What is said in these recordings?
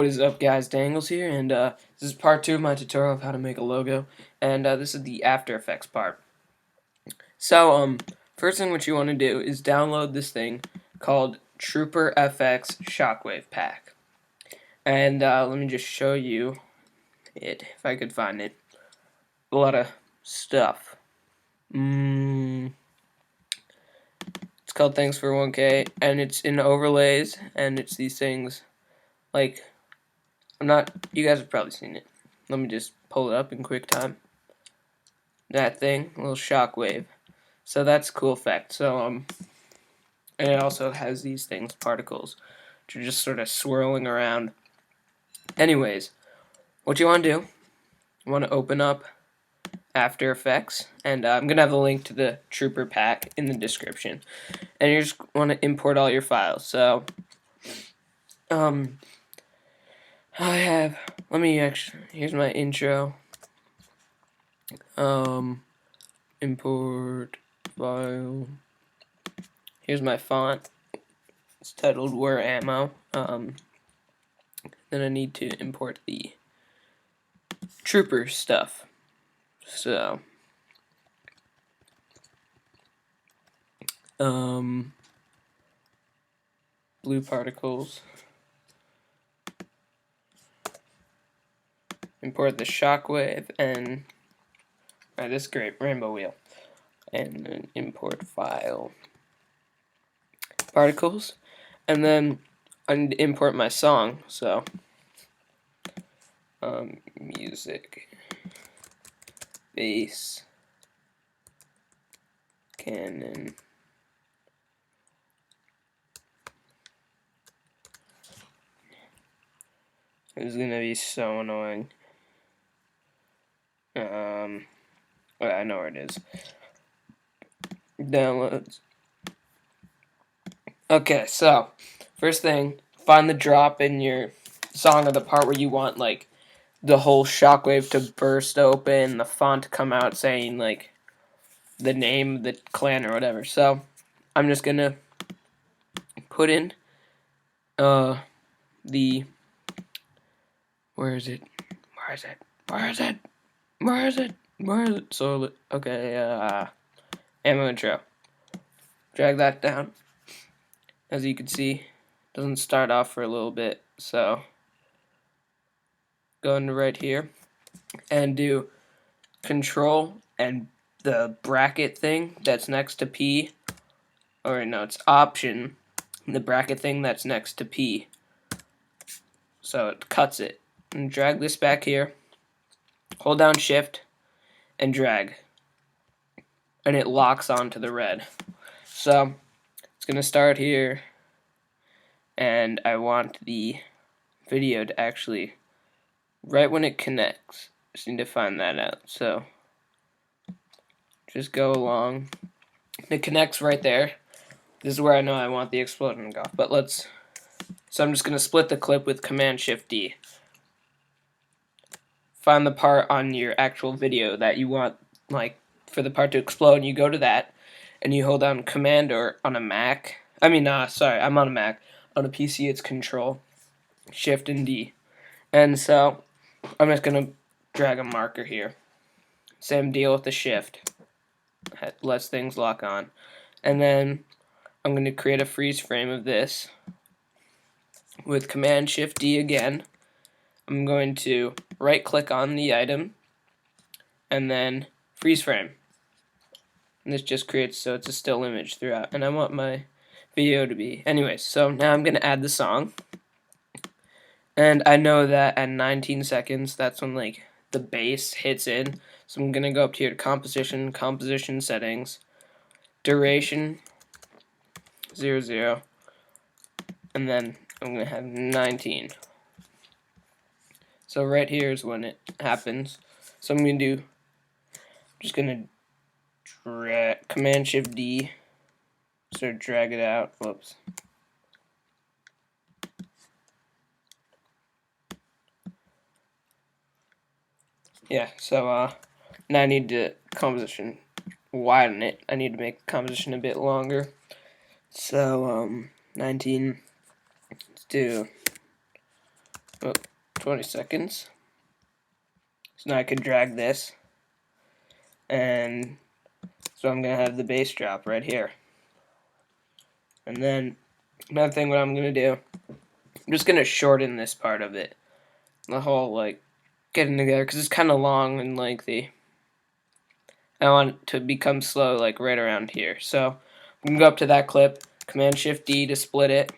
What is up, guys? Dangles here, and this is part 2 of my tutorial of how to make a logo, and this is the After Effects part. So, first thing what you want to do is download this thing called Trooper FX Shockwave Pack, and let me just show you it, if I could find it. A lot of stuff. It's called Thanks for 1K, and it's in overlays, and it's these things, like, you guys have probably seen it. Let me just pull it up in QuickTime. That thing, a little shockwave. So that's a cool effect. So, and it also has these things, particles, which are just sort of swirling around. Anyways, what you want to do, you want to open up After Effects, and I'm going to have a link to the Trooper pack in the description. And you just want to import all your files. So, here's my intro. Import file. Here's my font. It's titled Where Ammo. Then I need to import the Trooper stuff. So, blue particles. Import the shockwave and this great rainbow wheel, and then import file particles, and then I need to import my song. So music, bass, Canon, this is gonna be so annoying. I know where it is. Downloads. Okay, so first thing, find the drop in your song, or the part where you want like the whole shockwave to burst open, the font to come out saying like the name of the clan or whatever. So I'm just gonna put in the where is it? So okay, ammo intro. Drag that down. As you can see, doesn't start off for a little bit, so go into right here and do Control and the bracket thing that's next to P, or no, it's Option, the bracket thing that's next to P, so it cuts it. And drag this back here, hold down Shift, and drag, and it locks onto the red. So it's gonna start here, and I want the video to actually, right when it connects, just need to find that out. So just go along. It connects right there. This is where I know I want the explosion to go off. But so I'm just going to split the clip with Command-Shift-D. Find the part on your actual video that you want, like, for the part to explode. You go to that, and you hold down Command, or on a Mac. Sorry, I'm on a Mac. On a PC, it's Control, Shift, and D. And so I'm just going to drag a marker here. Same deal with the Shift. That lets things lock on. And then I'm going to create a freeze frame of this with Command-Shift-D again. I'm going to right-click on the item and then freeze frame. And this just creates so it's a still image throughout. And I want my video to be. Anyways, so now I'm going to add the song. And I know that at 19 seconds, that's when like the bass hits in. So I'm going to go up here to composition settings, duration 00, and then I'm going to have 19. So right here is when it happens. So I'm going to do, just going to drag Command-Shift-D, sort of drag it out. Whoops. Yeah, so now I need to widen it. I need to make the composition a bit longer. So 19, let's do Oh, 20 seconds. So now I can drag this, and so I'm going to have the bass drop right here. And then another thing what I'm going to do, I'm just going to shorten this part of it. The whole, like, getting together, because it's kind of long and lengthy. I want it to become slow, like, right around here. So I'm going to go up to that clip, Command-Shift-D to split it,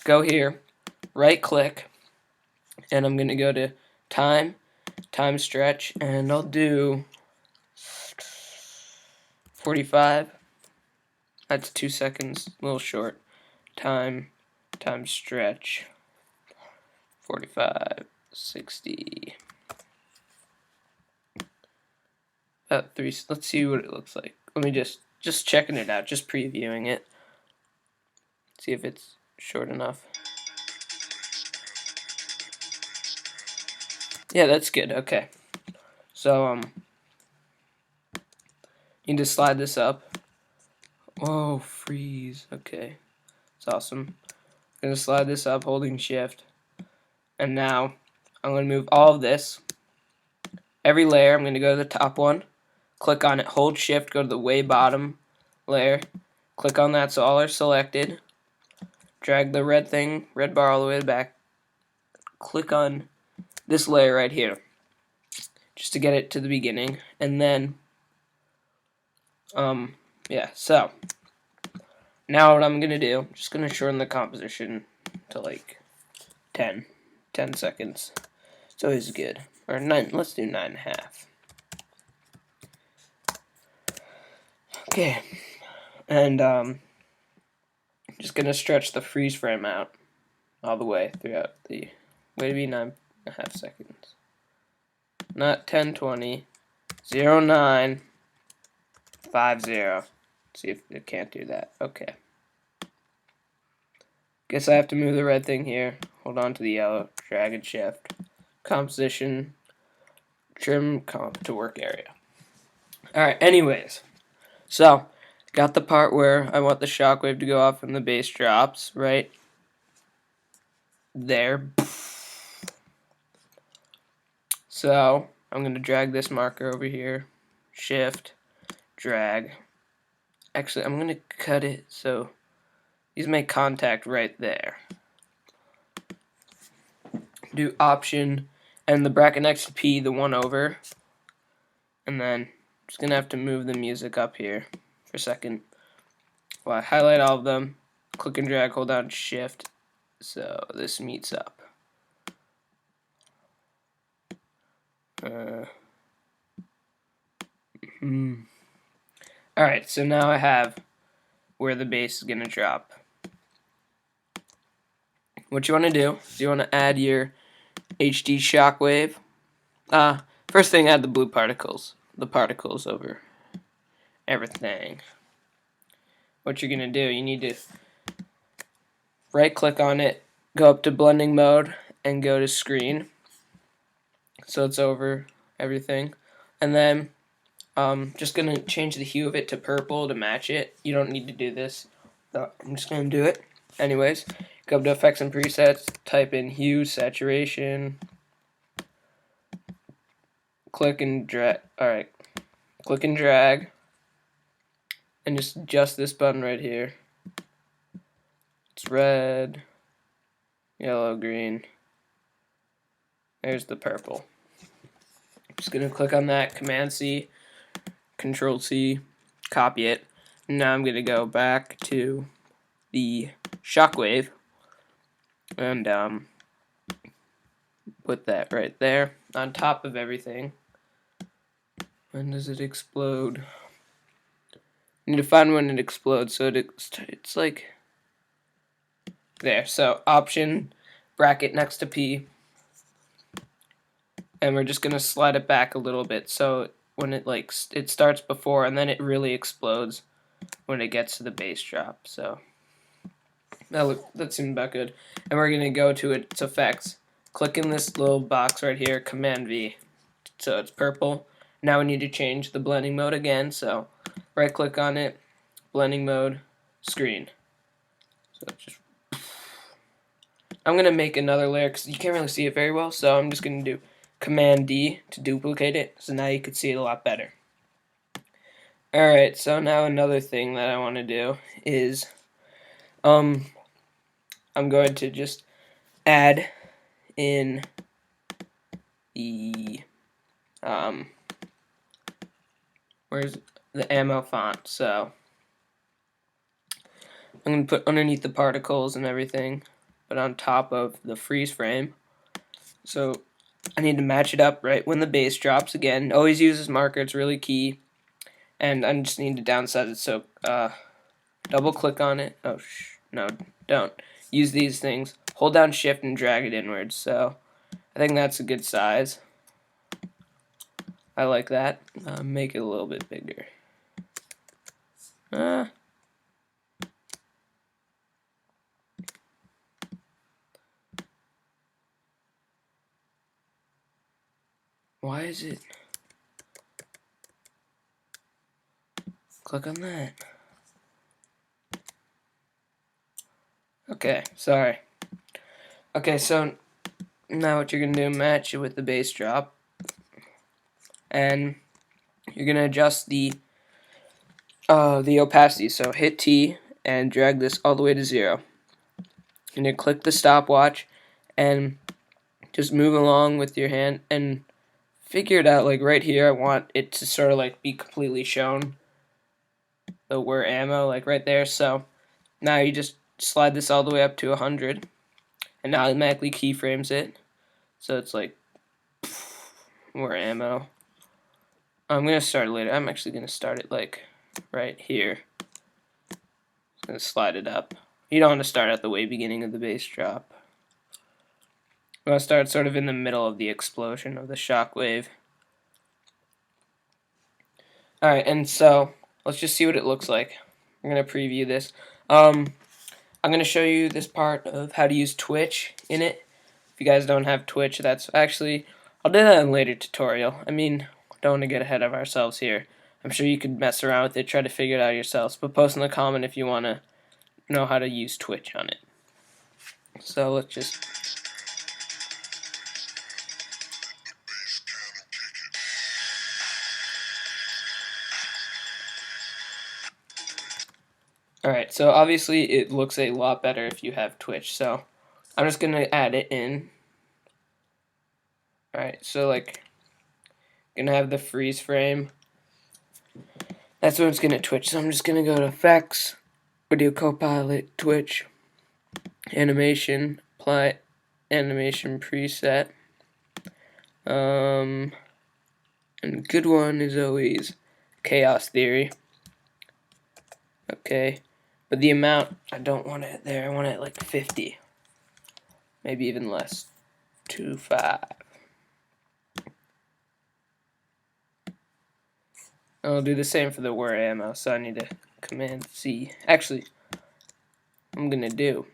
go here, right-click, and I'm going to go to time stretch, and I'll do 45. That's 2 seconds, a little short. Time stretch, 45, 60. About 3. Let's see what it looks like. Let me just checking it out, just previewing it. See if it's short enough. Yeah, that's good. Okay. So need to slide this up. Whoa, freeze. Okay. It's awesome. I'm gonna slide this up holding shift. And now I'm gonna move all of this. Every layer, I'm gonna go to the top one, click on it, hold shift, go to the way bottom layer, click on that so all are selected, drag the red bar all the way back, click on this layer right here just to get it to the beginning, and then yeah, so now what I'm gonna do, I'm just gonna shorten the composition to like 10 seconds. It's always good. Or 9, let's do 9.5. Okay. And just gonna stretch the freeze frame out all the way throughout the way to be 9.5 seconds. Not 10, 20, 0, 9, 5, 0. See if it can't do that. Okay. Guess I have to move the red thing here. Hold on to the yellow. Drag and shift. Composition. Trim comp to work area. Alright, anyways. So, got the part where I want the shockwave to go off and the bass drops, right? There. So, I'm going to drag this marker over here. Shift. Drag. Actually, I'm going to cut it so these make contact right there. Do Option and the bracket next to P, the one over. And then I'm just going to have to move the music up here for a second. Well, I highlight all of them, click and drag, hold down Shift, so this meets up. Alright, so now I have where the bass is going to drop. What you want to do is you want to add your HD shockwave. First thing, add the blue particles. The particles over everything. What you're going to do, you need to right click on it, go up to blending mode, and go to screen. So it's over everything. And then just going to change the hue of it to purple to match it. You don't need to do this. I'm just going to do it. Anyways, go up to Effects and Presets, type in hue, saturation, click and drag. Alright, click and drag, and just adjust this button right here. It's red, yellow, green. There's the purple. I'm just going to click on that, Command C, Control C, copy it. Now I'm going to go back to the shockwave and put that right there on top of everything. When does it explode? You need to find when it explodes, so it's like there. So Option, bracket next to P, and we're just gonna slide it back a little bit so when it starts before and then it really explodes when it gets to the bass drop. So that seemed about good. And we're gonna go to its effects. Click in this little box right here, Command V, so it's purple. Now we need to change the blending mode again, so right click on it, blending mode, screen. So just I'm gonna make another layer because you can't really see it very well, so I'm just gonna do Command D to duplicate it, so now you can see it a lot better. Alright, so now another thing that I want to do is I'm going to just add in the where's the ammo font. So I'm going to put underneath the particles and everything, but on top of the freeze frame. So I need to match it up right when the base drops. Again, always use this marker, it's really key. And I just need to downsize it, so double click on it. Oh, no, don't. Use these things. Hold down shift and drag it inwards. So I think that's a good size. I like that. Make it a little bit bigger. Why is it? Click on that. Okay, sorry. Okay, so now what you're going to do, match it with the base drop. And you're going to adjust the opacity. So hit T and drag this all the way to 0. And you click the stopwatch and just move along with your hand and figure it out. Like right here, I want it to sort of like be completely shown, the where ammo, like right there. So now you just slide this all the way up to 100 and now automatically keyframes it. So it's like where ammo. I'm gonna start it later. I'm actually gonna start it like right here. I'm gonna slide it up. You don't want to start at the way beginning of the base drop. You want to start sort of in the middle of the explosion of the shockwave. Alright, and so let's just see what it looks like. I'm gonna preview this. I'm gonna show you this part of how to use Twitch in it. If you guys don't have Twitch, that's actually, I'll do that in a later tutorial. I mean, don't want to get ahead of ourselves here. I'm sure you could mess around with it, try to figure it out yourselves, but post in the comment if you want to know how to use Twitch on it. So let's just... Alright, so obviously it looks a lot better if you have Twitch, so I'm just going to add it in. Alright, so like, going to have the freeze frame. That's when it's going to Twitch, so I'm just going to go to Effects, Video Copilot, Twitch, Animation, Apply Animation Preset. And a good one is always Chaos Theory. Okay, but the amount, I don't want it there. I want it like 50. Maybe even less. 25. I'll do the same for the where ammo, so I need to Command C. Actually, what I'm going to do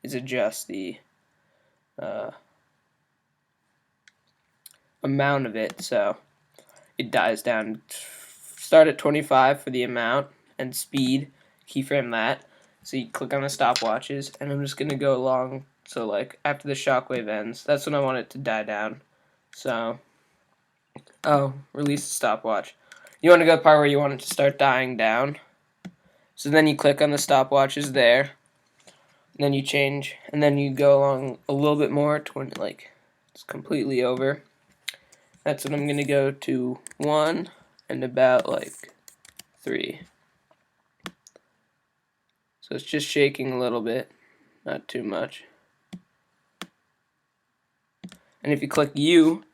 is adjust the amount of it so it dies down. Start at 25 for the amount and speed, keyframe that. So you click on the stopwatches, and I'm just going to go along, so like after the shockwave ends, that's when I want it to die down. So, release the stopwatch. You want to go to the part where you want it to start dying down. So then you click on the stopwatches there, and then you change, and then you go along a little bit more to when like it's completely over. That's when I'm going to go to 1 and about like 3. So it's just shaking a little bit, not too much. And if you click U,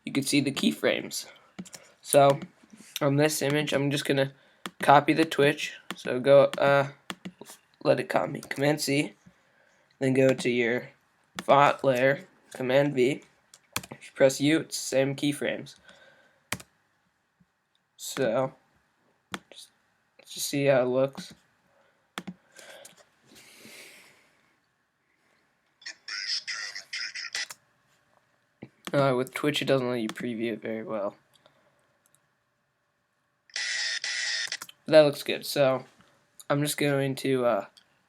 you can see the keyframes. So on this image, I'm just going to copy the Twitch. So go, let it copy, Command C, then go to your font layer, Command V. If you press U, it's the same keyframes. So let's just see how it looks. With Twitch, it doesn't let you preview it very well. But that looks good. So I'm just going to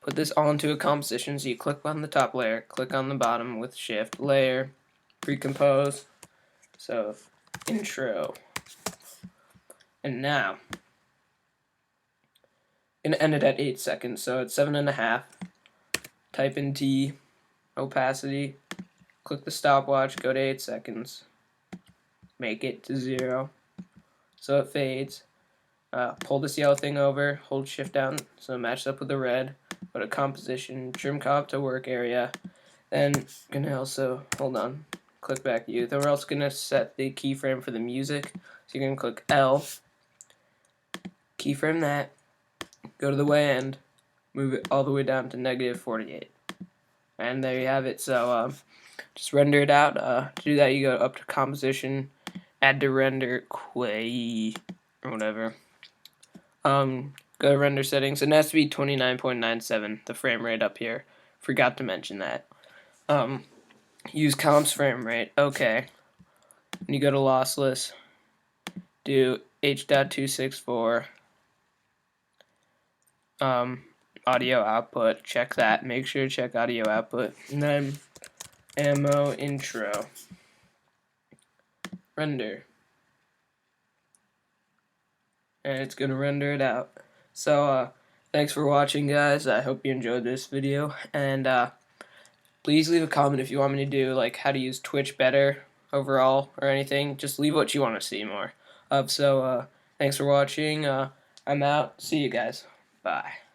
put this all into a composition. So you click on the top layer, click on the bottom with shift, layer, recompose. So intro. And now, and end it at 8 seconds, so it's 7.5. Type in T, opacity, click the stopwatch, go to 8 seconds, make it to 0, so it fades. Pull this yellow thing over, hold shift down so it matches up with the red, go to composition, trim comp to work area, then gonna also, hold on, click back U, then we're also gonna set the keyframe for the music, so you're gonna click L, keyframe that, go to the way end, move it all the way down to -48. And there you have it. So just render it out. To do that, you go up to composition, add to render quay or whatever. Go to render settings. It has to be 29.97, the frame rate up here. Forgot to mention that. Use comps frame rate. Okay. And you go to lossless. Do H.264. Audio output. Check that. Make sure to check audio output. And then ammo intro. Render. And it's going to render it out. So, thanks for watching, guys. I hope you enjoyed this video. And, please leave a comment if you want me to do, like, how to use Twitch better overall or anything. Just leave what you want to see more of. So, thanks for watching. I'm out. See you guys. Bye.